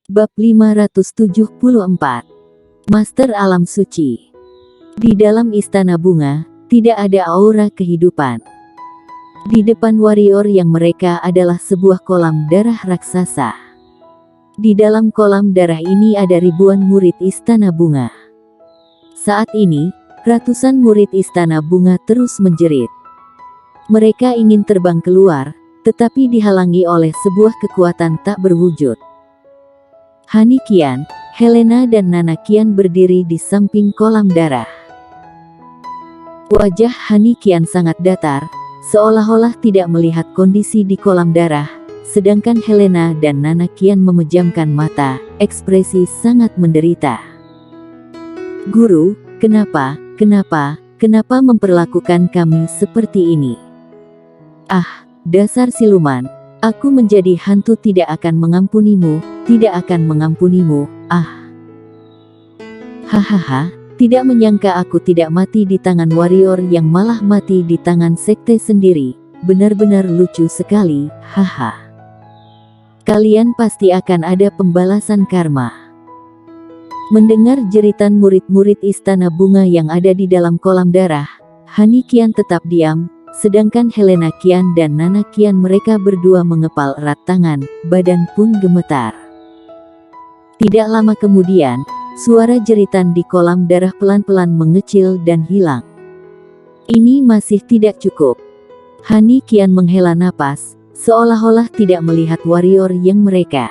Bab 574. Master Alam Suci. Di dalam istana bunga, tidak ada aura kehidupan. Di depan warrior yang mereka adalah sebuah kolam darah raksasa. Di dalam kolam darah ini ada ribuan murid istana bunga. Saat ini, ratusan murid istana bunga terus menjerit. Mereka ingin terbang keluar, tetapi dihalangi oleh sebuah kekuatan tak berwujud. Hani Qian, Helena dan Nana Qian berdiri di samping kolam darah. Wajah Hani Qian sangat datar, seolah-olah tidak melihat kondisi di kolam darah, sedangkan Helena dan Nana Qian memejamkan mata, ekspresi sangat menderita. Guru, kenapa memperlakukan kami seperti ini? Ah, dasar siluman, aku menjadi hantu tidak akan mengampunimu, ah. Hahaha, tidak menyangka aku tidak mati di tangan warrior yang malah mati di tangan sekte sendiri, benar-benar lucu sekali, haha. Kalian pasti akan ada pembalasan karma. Mendengar jeritan murid-murid istana bunga yang ada di dalam kolam darah, Hani Qian tetap diam, sedangkan Helena Qian dan Nana Qian mereka berdua mengepal erat tangan, badan pun gemetar. Tidak lama kemudian, suara jeritan di kolam darah pelan-pelan mengecil dan hilang. Ini masih tidak cukup. Hani Qian menghela napas, seolah-olah tidak melihat warrior yang mereka.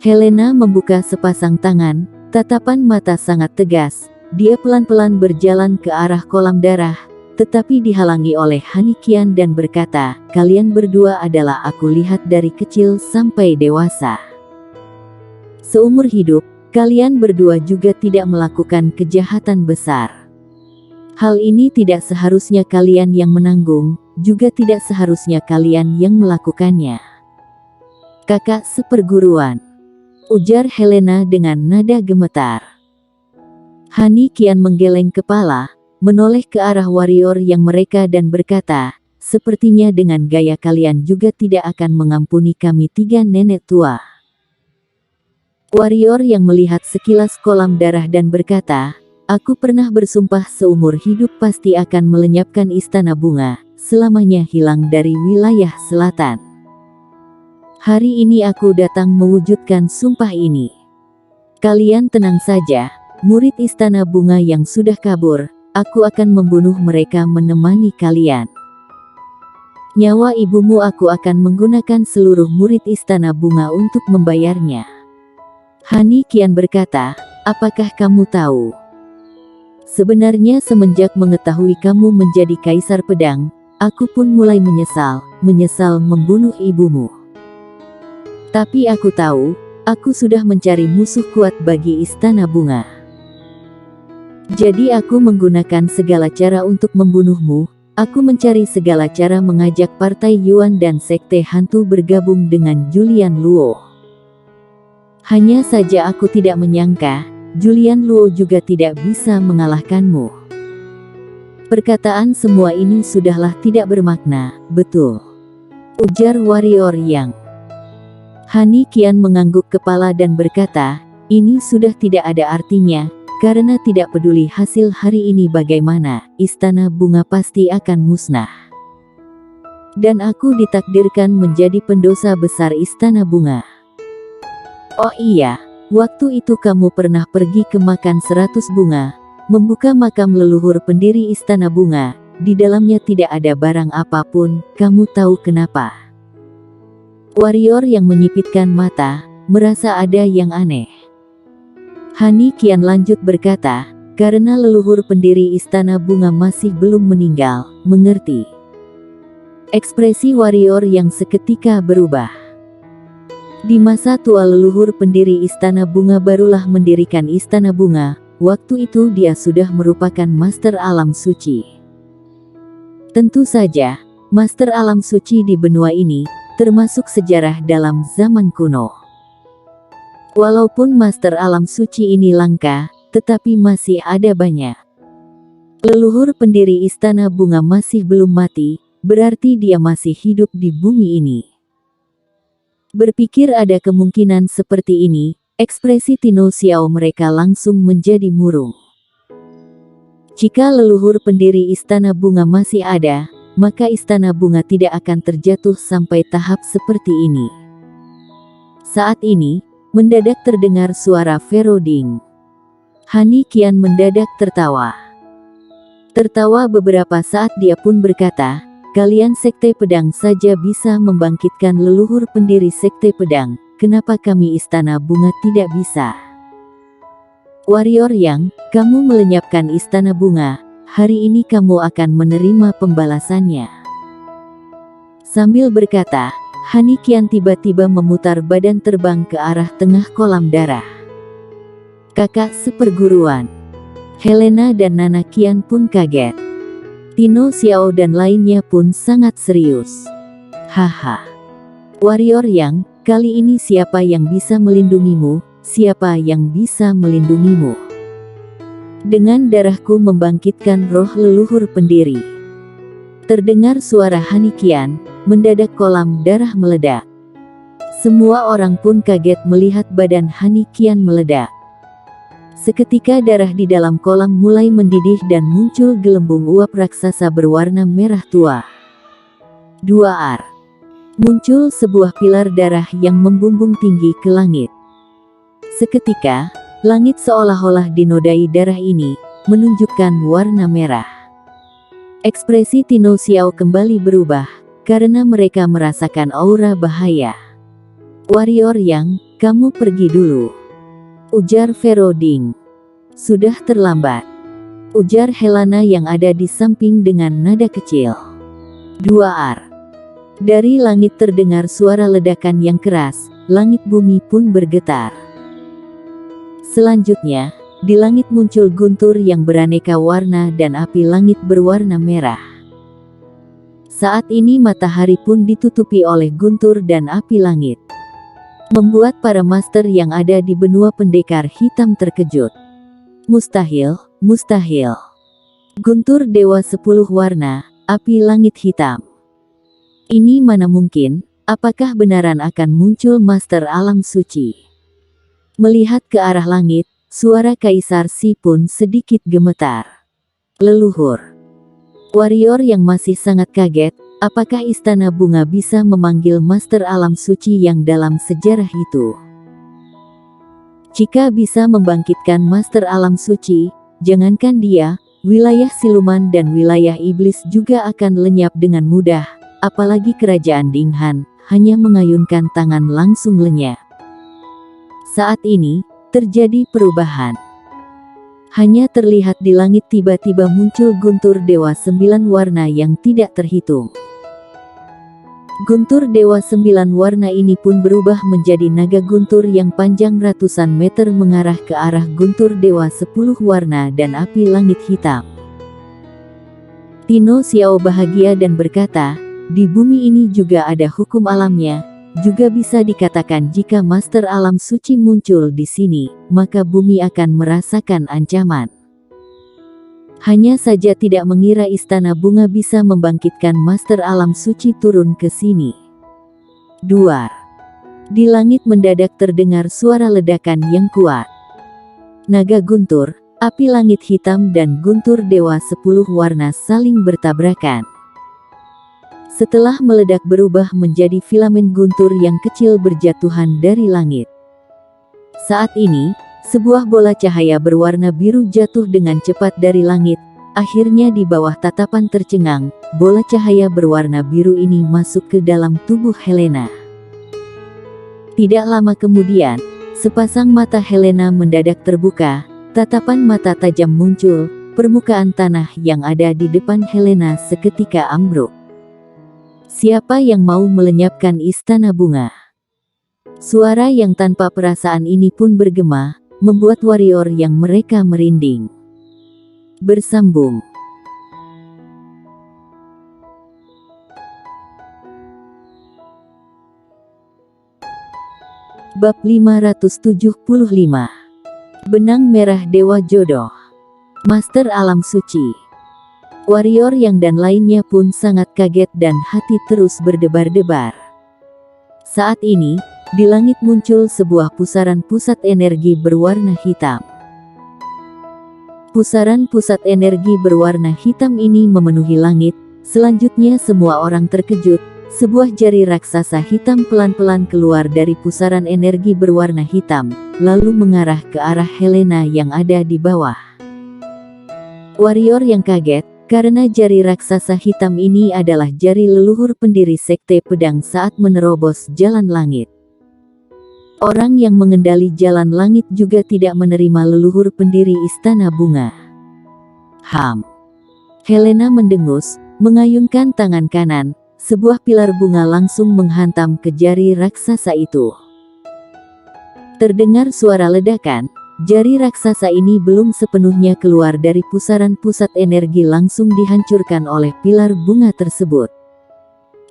Helena membuka sepasang tangan, tatapan mata sangat tegas. Dia pelan-pelan berjalan ke arah kolam darah, tetapi dihalangi oleh Hani Qian dan berkata, "Kalian berdua adalah aku lihat dari kecil sampai dewasa. Seumur hidup, kalian berdua juga tidak melakukan kejahatan besar. Hal ini tidak seharusnya kalian yang menanggung, juga tidak seharusnya kalian yang melakukannya." "Kakak seperguruan," ujar Helena dengan nada gemetar. Hani Qian menggeleng kepala, menoleh ke arah warrior yang mereka dan berkata, "Sepertinya dengan gaya kalian juga tidak akan mengampuni kami tiga nenek tua." Warrior yang melihat sekilas kolam darah dan berkata, "Aku pernah bersumpah seumur hidup pasti akan melenyapkan istana bunga, selamanya hilang dari wilayah selatan. Hari ini aku datang mewujudkan sumpah ini. Kalian tenang saja, murid istana bunga yang sudah kabur, aku akan membunuh mereka menemani kalian. Nyawa ibumu aku akan menggunakan seluruh murid istana bunga untuk membayarnya." Hani Qian berkata, "Apakah kamu tahu? Sebenarnya semenjak mengetahui kamu menjadi kaisar pedang, aku pun mulai menyesal membunuh ibumu. Tapi aku tahu, aku sudah mencari musuh kuat bagi istana bunga. Jadi aku menggunakan segala cara untuk membunuhmu, aku mencari segala cara mengajak partai Yuan dan sekte hantu bergabung dengan Julian Luo. Hanya saja aku tidak menyangka, Julian Luo juga tidak bisa mengalahkanmu." "Perkataan semua ini sudahlah tidak bermakna, betul?" ujar warrior yang. Hani Qian mengangguk kepala dan berkata, "Ini sudah tidak ada artinya, karena tidak peduli hasil hari ini bagaimana, istana bunga pasti akan musnah. Dan aku ditakdirkan menjadi pendosa besar istana bunga. Oh iya, waktu itu kamu pernah pergi ke makam 100 bunga, membuka makam leluhur pendiri istana bunga, di dalamnya tidak ada barang apapun, kamu tahu kenapa?" Warrior yang menyipitkan mata, merasa ada yang aneh. Hani Qian lanjut berkata, "Karena leluhur pendiri istana bunga masih belum meninggal, mengerti?" Ekspresi warrior yang seketika berubah. Di masa tua leluhur pendiri istana bunga barulah mendirikan istana bunga, waktu itu dia sudah merupakan master alam suci. Tentu saja, master alam suci di benua ini, termasuk sejarah dalam zaman kuno. Walaupun master alam suci ini langka, tetapi masih ada banyak. Leluhur pendiri istana bunga masih belum mati, berarti dia masih hidup di bumi ini. Berpikir ada kemungkinan seperti ini, ekspresi Tino Xiao mereka langsung menjadi murung. Jika leluhur pendiri Istana Bunga masih ada, maka Istana Bunga tidak akan terjatuh sampai tahap seperti ini. Saat ini, mendadak terdengar suara Feroding. Hani Qian mendadak tertawa. Tertawa beberapa saat dia pun berkata, "Kalian Sekte Pedang saja bisa membangkitkan leluhur pendiri Sekte Pedang, kenapa kami Istana Bunga tidak bisa?" Warrior Yang, kamu melenyapkan Istana Bunga, hari ini kamu akan menerima pembalasannya. Sambil berkata, Hani Qian tiba-tiba memutar badan terbang ke arah tengah kolam darah. Kakak seperguruan. Helena dan Nana Qian pun kaget. Tino Xiao dan lainnya pun sangat serius. Haha. Warrior Yang, kali ini siapa yang bisa melindungimu? Siapa yang bisa melindungimu? Dengan darahku membangkitkan roh leluhur pendiri. Terdengar suara Hani Qian, mendadak kolam darah meledak. Semua orang pun kaget melihat badan Hani Qian meledak. Seketika darah di dalam kolam mulai mendidih dan muncul gelembung uap raksasa berwarna merah tua. 2R. Muncul sebuah pilar darah yang membumbung tinggi ke langit. Seketika, langit seolah-olah dinodai darah ini, menunjukkan warna merah. Ekspresi Tino Xiao kembali berubah, karena mereka merasakan aura bahaya. Warrior Yang, kamu pergi dulu. Ujar Feroding. Sudah terlambat. Ujar Helena yang ada di samping dengan nada kecil. 2R. Dari langit terdengar suara ledakan yang keras, langit bumi pun bergetar. Selanjutnya, di langit muncul guntur yang beraneka warna dan api langit berwarna merah. Saat ini matahari pun ditutupi oleh guntur dan api langit. Membuat para master yang ada di benua pendekar hitam terkejut. Mustahil, mustahil. Guntur dewa 10 warna, api langit hitam. Ini mana mungkin, apakah benaran akan muncul master alam suci? Melihat ke arah langit, suara Kaisar Si pun sedikit gemetar. Leluhur. Warrior yang masih sangat kaget, apakah Istana Bunga bisa memanggil Master Alam Suci yang dalam sejarah itu? Jika bisa membangkitkan Master Alam Suci, jangankan dia, wilayah siluman dan wilayah iblis juga akan lenyap dengan mudah, apalagi kerajaan Dinghan, hanya mengayunkan tangan langsung lenyap. Saat ini, terjadi perubahan. Hanya terlihat di langit tiba-tiba muncul guntur dewa 9 warna yang tidak terhitung. Guntur dewa 9 warna ini pun berubah menjadi naga guntur yang panjang ratusan meter mengarah ke arah guntur dewa 10 warna dan api langit hitam. Tino Xiao bahagia dan berkata, di bumi ini juga ada hukum alamnya, juga bisa dikatakan jika Master Alam Suci muncul di sini, maka bumi akan merasakan ancaman. Hanya saja tidak mengira Istana Bunga bisa membangkitkan Master Alam Suci turun ke sini. 2. Di langit mendadak terdengar suara ledakan yang kuat. Naga guntur, api langit hitam dan guntur dewa 10 warna saling bertabrakan. Setelah meledak berubah menjadi filamen guntur yang kecil berjatuhan dari langit. Saat ini, sebuah bola cahaya berwarna biru jatuh dengan cepat dari langit. Akhirnya di bawah tatapan tercengang, bola cahaya berwarna biru ini masuk ke dalam tubuh Helena. Tidak lama kemudian, sepasang mata Helena mendadak terbuka, tatapan mata tajam muncul, permukaan tanah yang ada di depan Helena seketika ambruk. Siapa yang mau melenyapkan Istana Bunga? Suara yang tanpa perasaan ini pun bergema, membuat warrior yang mereka merinding. Bersambung. Bab 575. Benang Merah Dewa Jodoh. Master Alam Suci. Warrior yang dan lainnya pun sangat kaget dan hati terus berdebar-debar. Saat ini, di langit muncul sebuah pusaran pusat energi berwarna hitam. Pusaran pusat energi berwarna hitam ini memenuhi langit. Selanjutnya semua orang terkejut. Sebuah jari raksasa hitam pelan-pelan keluar dari pusaran energi berwarna hitam, lalu mengarah ke arah Helena yang ada di bawah. Warrior yang kaget, karena jari raksasa hitam ini adalah jari leluhur pendiri Sekte Pedang saat menerobos jalan langit. Orang yang mengendali jalan langit juga tidak menerima leluhur pendiri Istana Bunga. Helena mendengus, mengayunkan tangan kanan. Sebuah pilar bunga langsung menghantam ke jari raksasa itu. Terdengar suara ledakan, jari raksasa ini belum sepenuhnya keluar dari pusaran pusat energi langsung dihancurkan oleh pilar bunga tersebut.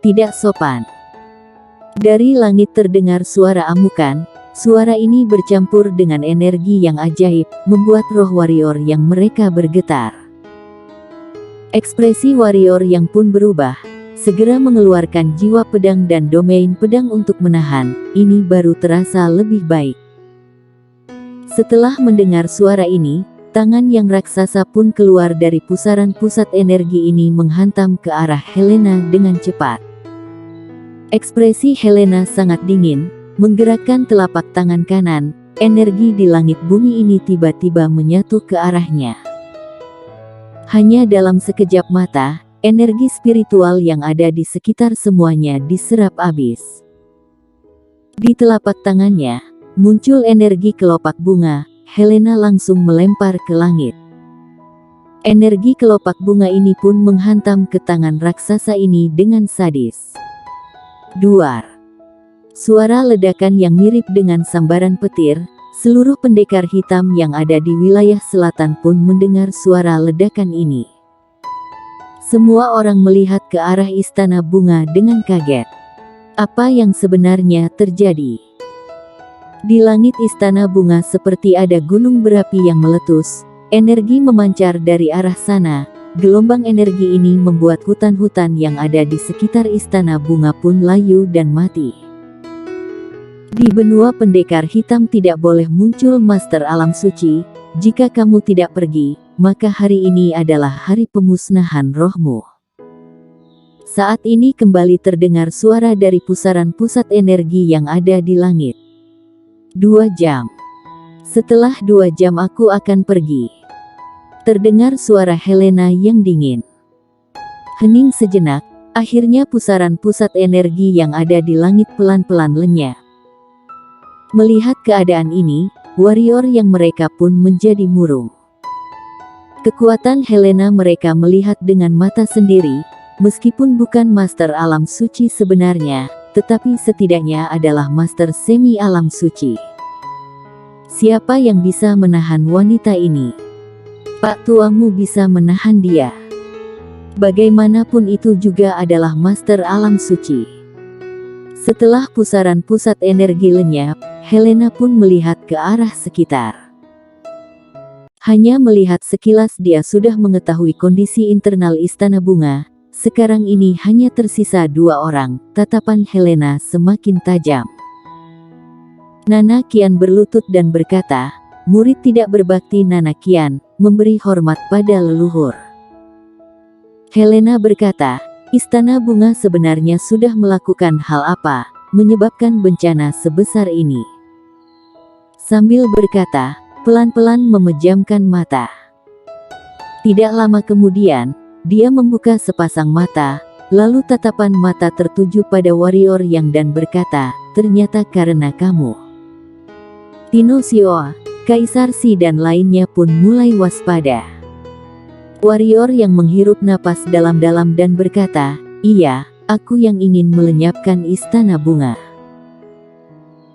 Tidak sopan. Dari langit terdengar suara amukan, suara ini bercampur dengan energi yang ajaib, membuat roh warrior yang mereka bergetar. Ekspresi warrior yang pun berubah. Segera mengeluarkan jiwa pedang dan domain pedang untuk menahan, ini baru terasa lebih baik. Setelah mendengar suara ini, tangan yang raksasa pun keluar dari pusaran pusat energi ini menghantam ke arah Helena dengan cepat. Ekspresi Helena sangat dingin, menggerakkan telapak tangan kanan, energi di langit bumi ini tiba-tiba menyatu ke arahnya. Hanya dalam sekejap mata, energi spiritual yang ada di sekitar semuanya diserap habis. Di telapak tangannya, muncul energi kelopak bunga. Helena langsung melempar ke langit. Energi kelopak bunga ini pun menghantam ke tangan raksasa ini dengan sadis. Duar. Suara ledakan yang mirip dengan sambaran petir. Seluruh pendekar hitam yang ada di wilayah selatan pun mendengar suara ledakan ini. Semua orang melihat ke arah Istana Bunga dengan kaget. Apa yang sebenarnya terjadi? Di langit Istana Bunga seperti ada gunung berapi yang meletus. Energi memancar dari arah sana. Gelombang energi ini membuat hutan-hutan yang ada di sekitar Istana Bunga pun layu dan mati. Di benua pendekar hitam tidak boleh muncul Master Alam Suci. Jika kamu tidak pergi, maka hari ini adalah hari pemusnahan rohmu. Saat ini kembali terdengar suara dari pusaran pusat energi yang ada di langit. 2 jam. Setelah 2 jam aku akan pergi. Terdengar suara Helena yang dingin. Hening sejenak, akhirnya pusaran pusat energi yang ada di langit pelan-pelan lenyap. Melihat keadaan ini, warrior yang mereka pun menjadi murung. Kekuatan Helena mereka melihat dengan mata sendiri, meskipun bukan Master Alam Suci sebenarnya, tetapi setidaknya adalah Master Semi Alam Suci. Siapa yang bisa menahan wanita ini? Pak tuamu bisa menahan dia. Bagaimanapun itu juga adalah Master Alam Suci. Setelah pusaran pusat energi lenyap, Helena pun melihat ke arah sekitar. Hanya melihat sekilas dia sudah mengetahui kondisi internal Istana Bunga. Sekarang ini hanya tersisa 2 orang, tatapan Helena semakin tajam. Nana Qian berlutut dan berkata, murid tidak berbakti Nana Qian, memberi hormat pada leluhur. Helena berkata, Istana Bunga sebenarnya sudah melakukan hal apa, menyebabkan bencana sebesar ini. Sambil berkata, pelan-pelan memejamkan mata. Tidak lama kemudian, dia membuka sepasang mata, lalu tatapan mata tertuju pada warrior yang dan berkata, ternyata karena kamu. Tino Xioa, Kaisar Si dan lainnya pun mulai waspada. Warrior yang menghirup napas dalam-dalam dan berkata, iya, aku yang ingin melenyapkan Istana Bunga.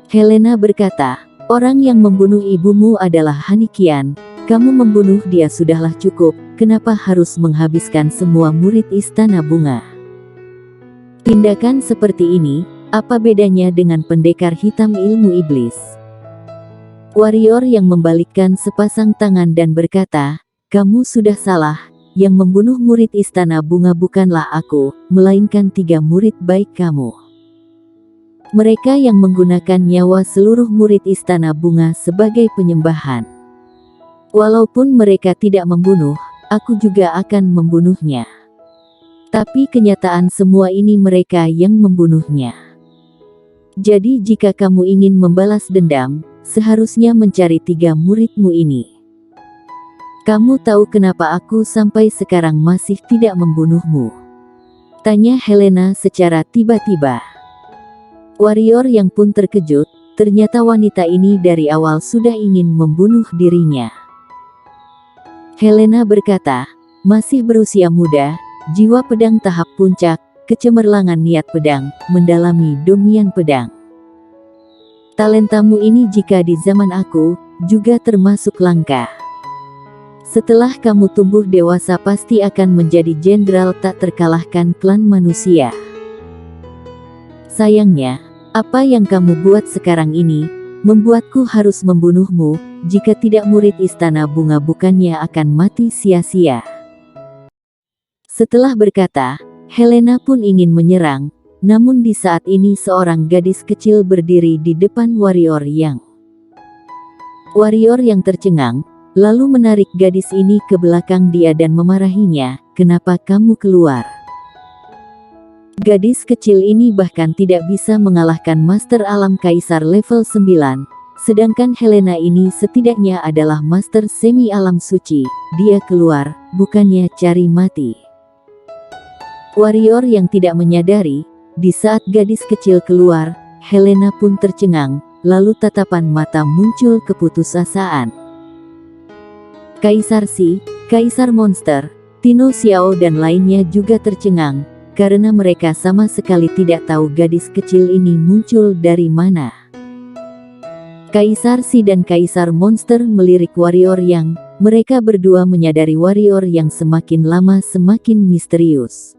Helena berkata, orang yang membunuh ibumu adalah Han Qian, kamu membunuh dia sudahlah cukup, kenapa harus menghabiskan semua murid Istana Bunga? Tindakan seperti ini, apa bedanya dengan pendekar hitam ilmu iblis? Warrior yang membalikkan sepasang tangan dan berkata, kamu sudah salah, yang membunuh murid Istana Bunga bukanlah aku, melainkan 3 murid baik kamu. Mereka yang menggunakan nyawa seluruh murid Istana Bunga sebagai penyembahan. Walaupun mereka tidak membunuh, aku juga akan membunuhnya. Tapi kenyataan semua ini mereka yang membunuhnya. Jadi jika kamu ingin membalas dendam, seharusnya mencari 3 muridmu ini. Kamu tahu kenapa aku sampai sekarang masih tidak membunuhmu? Tanya Helena secara tiba-tiba. Warrior yang pun terkejut, ternyata wanita ini dari awal sudah ingin membunuh dirinya. Helena berkata, masih berusia muda, jiwa pedang tahap puncak, kecemerlangan niat pedang, mendalami domian pedang. Talentamu ini jika di zaman aku, juga termasuk langka. Setelah kamu tumbuh dewasa pasti akan menjadi jenderal tak terkalahkan klan manusia. Sayangnya, apa yang kamu buat sekarang ini, membuatku harus membunuhmu, jika tidak murid Istana Bunga bukannya akan mati sia-sia. Setelah berkata, Helena pun ingin menyerang, namun di saat ini seorang gadis kecil berdiri di depan warrior yang tercengang, lalu menarik gadis ini ke belakang dia dan memarahinya, kenapa kamu keluar? Gadis kecil ini bahkan tidak bisa mengalahkan Master Alam Kaisar level 9, sedangkan Helena ini setidaknya adalah Master Semi Alam Suci, dia keluar, bukannya cari mati. Warrior yang tidak menyadari, di saat gadis kecil keluar, Helena pun tercengang, lalu tatapan mata muncul keputusasaan. Kaisar Si, Kaisar Monster, Tino Xiao dan lainnya juga tercengang, karena mereka sama sekali tidak tahu gadis kecil ini muncul dari mana. Kaisar Si dan Kaisar Monster melirik warrior yang, mereka berdua menyadari warrior yang semakin lama semakin misterius.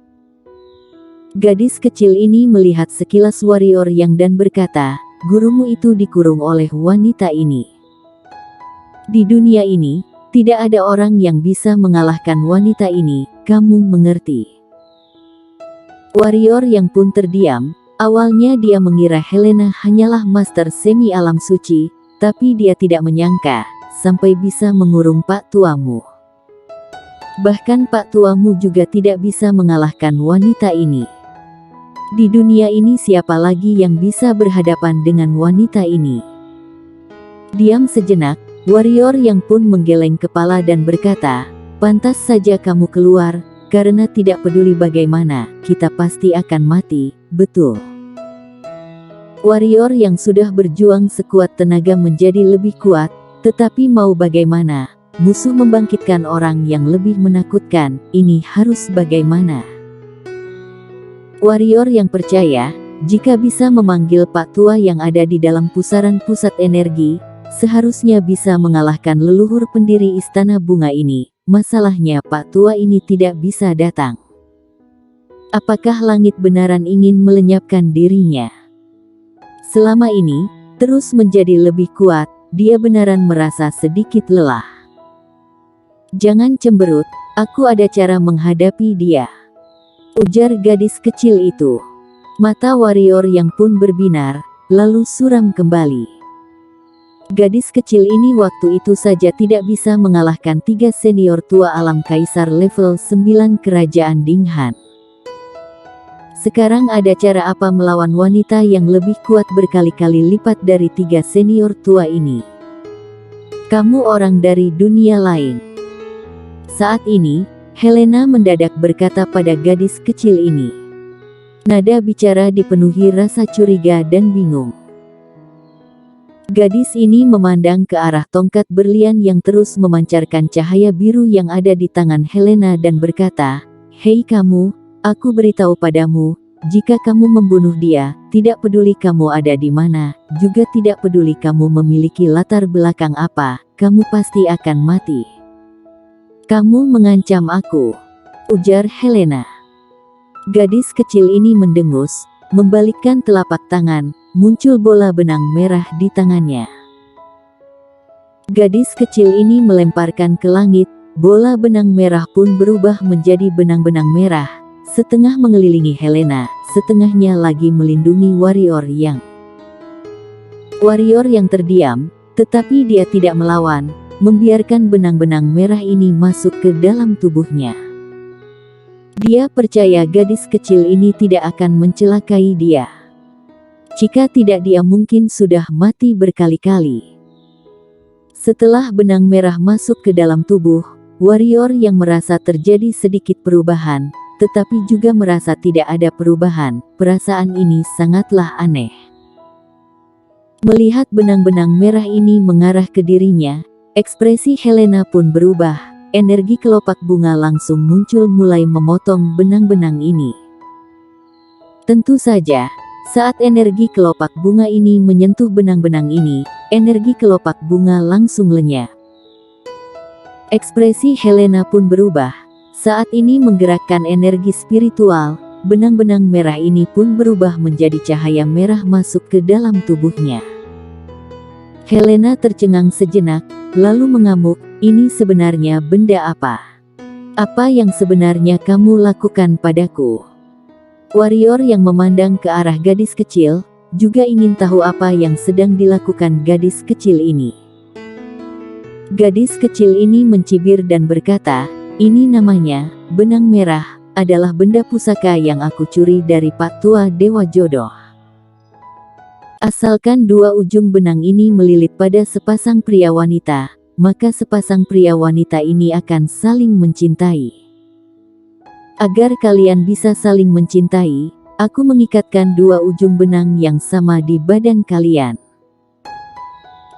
Gadis kecil ini melihat sekilas warrior yang dan berkata, gurumu itu dikurung oleh wanita ini. Di dunia ini, tidak ada orang yang bisa mengalahkan wanita ini, kamu mengerti? Warrior yang pun terdiam, awalnya dia mengira Helena hanyalah Master Semi Alam Suci, tapi dia tidak menyangka, sampai bisa mengurung Pak Tuamu. Bahkan Pak Tuamu juga tidak bisa mengalahkan wanita ini. Di dunia ini siapa lagi yang bisa berhadapan dengan wanita ini? Diam sejenak, warrior yang pun menggeleng kepala dan berkata, pantas saja kamu keluar, karena tidak peduli bagaimana, kita pasti akan mati, betul. Warrior yang sudah berjuang sekuat tenaga menjadi lebih kuat, tetapi mau bagaimana, musuh membangkitkan orang yang lebih menakutkan, ini harus bagaimana? Warrior yang percaya, jika bisa memanggil Pak Tua yang ada di dalam pusaran pusat energi, seharusnya bisa mengalahkan leluhur pendiri Istana Bunga ini. Masalahnya Pak Tua ini tidak bisa datang. Apakah langit benaran ingin melenyapkan dirinya? Selama ini, terus menjadi lebih kuat, dia benaran merasa sedikit lelah. Jangan cemberut, aku ada cara menghadapi dia. Ujar gadis kecil itu. Mata warrior yang pun berbinar, lalu suram kembali. Gadis kecil ini waktu itu saja tidak bisa mengalahkan 3 senior tua alam kaisar level 9 kerajaan Dinghan. Sekarang ada cara apa melawan wanita yang lebih kuat berkali-kali lipat dari 3 senior tua ini? Kamu orang dari dunia lain. Saat ini, Helena mendadak berkata pada gadis kecil ini. Nada bicara dipenuhi rasa curiga dan bingung. Gadis ini memandang ke arah tongkat berlian yang terus memancarkan cahaya biru yang ada di tangan Helena dan berkata, hei kamu, aku beritahu padamu, jika kamu membunuh dia, tidak peduli kamu ada di mana, juga tidak peduli kamu memiliki latar belakang apa, kamu pasti akan mati. Kamu mengancam aku, ujar Helena. Gadis kecil ini mendengus, membalikkan telapak tangan, muncul bola benang merah di tangannya. Gadis kecil ini melemparkan ke langit, bola benang merah pun berubah menjadi benang-benang merah, setengah mengelilingi Helena, setengahnya lagi melindungi warrior yang terdiam, tetapi dia tidak melawan, membiarkan benang-benang merah ini masuk ke dalam tubuhnya. Dia percaya gadis kecil ini tidak akan mencelakai dia. Jika tidak, dia mungkin sudah mati berkali-kali. Setelah benang merah masuk ke dalam tubuh, warrior yang merasa terjadi sedikit perubahan, tetapi juga merasa tidak ada perubahan. Perasaan ini sangatlah aneh. Melihat benang-benang merah ini mengarah ke dirinya, ekspresi Helena pun berubah. Energi kelopak bunga langsung muncul mulai memotong benang-benang ini. Tentu saja, saat energi kelopak bunga ini menyentuh benang-benang ini, energi kelopak bunga langsung lenyap. Ekspresi Helena pun berubah. Saat ini menggerakkan energi spiritual, benang-benang merah ini pun berubah menjadi cahaya merah masuk ke dalam tubuhnya. Helena tercengang sejenak, lalu mengamuk, "Ini sebenarnya benda apa? Apa yang sebenarnya kamu lakukan padaku?" Warrior yang memandang ke arah gadis kecil, juga ingin tahu apa yang sedang dilakukan gadis kecil ini. Gadis kecil ini mencibir dan berkata, "Ini namanya, benang merah, adalah benda pusaka yang aku curi dari Pak Tua Dewa Jodoh. Asalkan dua ujung benang ini melilit pada sepasang pria wanita, maka sepasang pria wanita ini akan saling mencintai. Agar kalian bisa saling mencintai, aku mengikatkan dua ujung benang yang sama di badan kalian.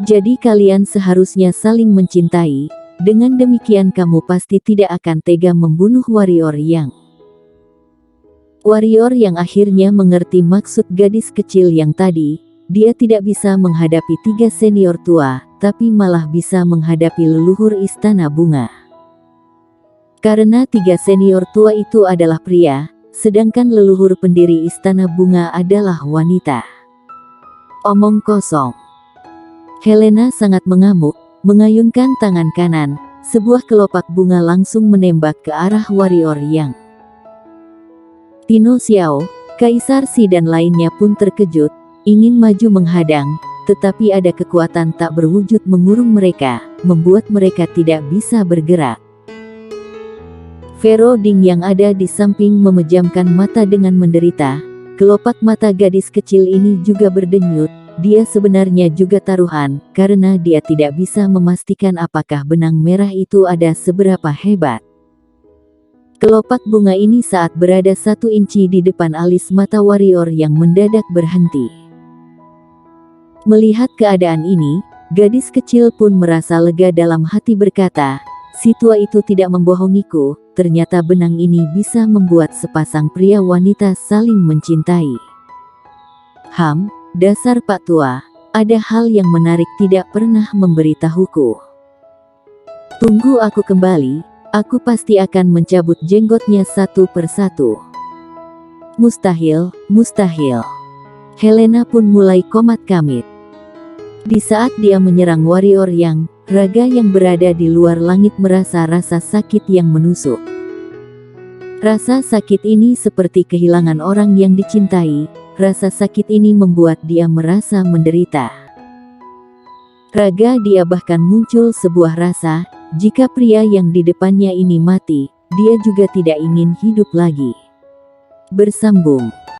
Jadi kalian seharusnya saling mencintai, dengan demikian kamu pasti tidak akan tega membunuh warrior yang..." Warrior yang akhirnya mengerti maksud gadis kecil yang tadi, dia tidak bisa menghadapi tiga senior tua, tapi malah bisa menghadapi leluhur Istana Bunga. Karena tiga senior tua itu adalah pria, sedangkan leluhur pendiri Istana Bunga adalah wanita. Omong kosong. Helena sangat mengamuk, mengayunkan tangan kanan, sebuah kelopak bunga langsung menembak ke arah warrior yang. Tino Xiao, Kaisar Si dan lainnya pun terkejut, ingin maju menghadang, tetapi ada kekuatan tak berwujud mengurung mereka, membuat mereka tidak bisa bergerak. Vero Ding yang ada di samping memejamkan mata dengan menderita. Kelopak mata gadis kecil ini juga berdenyut. Dia sebenarnya juga taruhan, karena dia tidak bisa memastikan apakah benang merah itu ada seberapa hebat. Kelopak bunga ini saat berada 1 inci di depan alis mata warrior yang mendadak berhenti. Melihat keadaan ini, gadis kecil pun merasa lega dalam hati berkata, "Si tua itu tidak membohongiku, ternyata benang ini bisa membuat sepasang pria wanita saling mencintai. Dasar Pak Tua, ada hal yang menarik tidak pernah memberitahuku. Tunggu aku kembali, aku pasti akan mencabut jenggotnya satu persatu." Mustahil, mustahil. Helena pun mulai komat-kamit. Di saat dia menyerang warrior yang, raga yang berada di luar langit merasa rasa sakit yang menusuk. Rasa sakit ini seperti kehilangan orang yang dicintai, rasa sakit ini membuat dia merasa menderita. Raga dia bahkan muncul sebuah rasa, jika pria yang di depannya ini mati, dia juga tidak ingin hidup lagi. Bersambung.